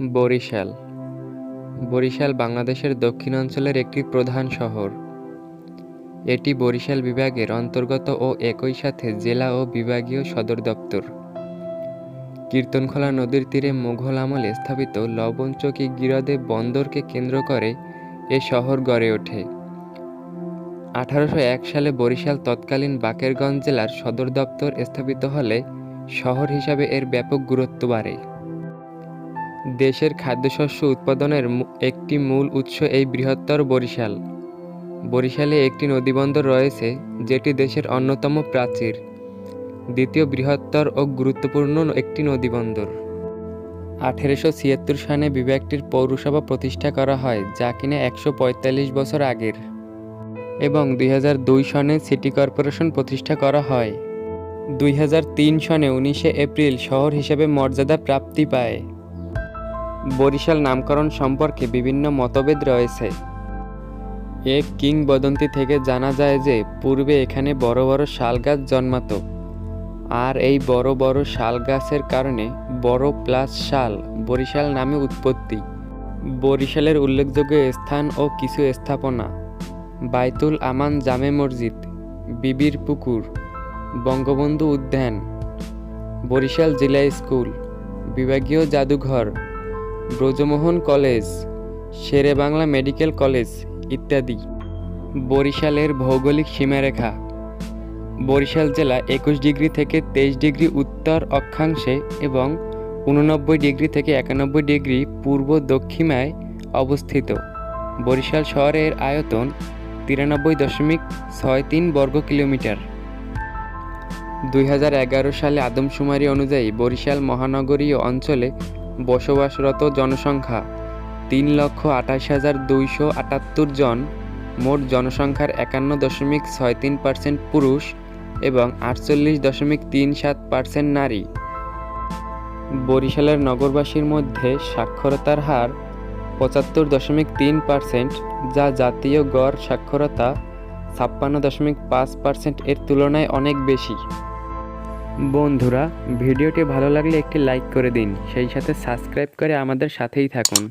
বরিশাল বরিশাল বাংলাদেশের দক্ষিণাঞ্চলের একটি প্রধান শহর। এটি বরিশাল বিভাগের অন্তর্গত ও একই সাথে জেলা ও বিভাগীয় সদর দপ্তর। কীর্তনখোলা নদীর তীরে মুঘল আমলে স্থাপিত লবণচৌকি গিরদে বন্দরকে কেন্দ্র করে এ শহর গড়ে ওঠে। 1801 সালে বরিশাল তৎকালীন বাকেরগঞ্জ জেলার সদর দপ্তর স্থাপিত হলে শহর হিসাবে এর ব্যাপক গুরুত্ব বাড়ে। দেশের খাদ্যশস্য উৎপাদনের একটি মূল উৎস এই বৃহত্তর বরিশাল। বরিশালে একটি নদীবন্দর রয়েছে, যেটি দেশের অন্যতম প্রাচীর, দ্বিতীয় বৃহত্তর ও গুরুত্বপূর্ণ একটি নদীবন্দর। 1876 সালে বিভাগটির পৌরসভা প্রতিষ্ঠা করা হয়, যা কিনা 145 বছর আগের, এবং 2002 সনে সিটি কর্পোরেশন প্রতিষ্ঠা করা হয়। 2003 সনে 19 এপ্রিল শহর হিসেবে মর্যাদা প্রাপ্তি পায়। বরিশাল নামকরণ সম্পর্কে বিভিন্ন মতভেদ রয়েছে। এক কিংবদন্তি থেকে জানা যায় যে পূর্বে এখানে বড় বড় শাল গাছ জন্মাতো, আর এই বড় বড় শাল গাছের কারণে বড় প্লাস শাল বরিশাল নামে উৎপত্তি। বরিশালের উল্লেখযোগ্য স্থান ও কিছু স্থাপনা: বাইতুল আমান জামে মসজিদ, বিবির পুকুর, বঙ্গবন্ধু উদ্যান, বরিশাল জিলা স্কুল, বিভাগীয় জাদুঘর, Brajamohan college, Sher-e-Bangla medical college ইত্যাদি। বরিশালের ভৌগোলিক সীমারেখা: বরিশাল জেলা 21 ডিগ্রি থেকে 23 ডিগ্রি উত্তর অক্ষাংশে এবং 89 ডিগ্রি থেকে 91 ডিগ্রি পূর্ব দক্ষিণায় অবস্থিত। বরিশাল শহরের আয়তন 93.63 বর্গ কিলোমিটার। 2011 সালে আদমশুমারি অনুযায়ী বরিশাল মহানগরীয় অঞ্চলে বসবাসরত জনসংখ্যা 3,28,278 জন। মোট জনসংখ্যার 51.63% পুরুষ এবং 48.37% নারী। বরিশালের নগরবাসীর মধ্যে সাক্ষরতার হার 75.3%, যা জাতীয় গড় সাক্ষরতা 56.5% এর তুলনায় অনেক বেশি। বন্ধুরা, ভিডিওটি ভালো লাগলে একটি লাইক করে দিন, সেই সাথে সাবস্ক্রাইব করে আমাদের সাথেই থাকুন।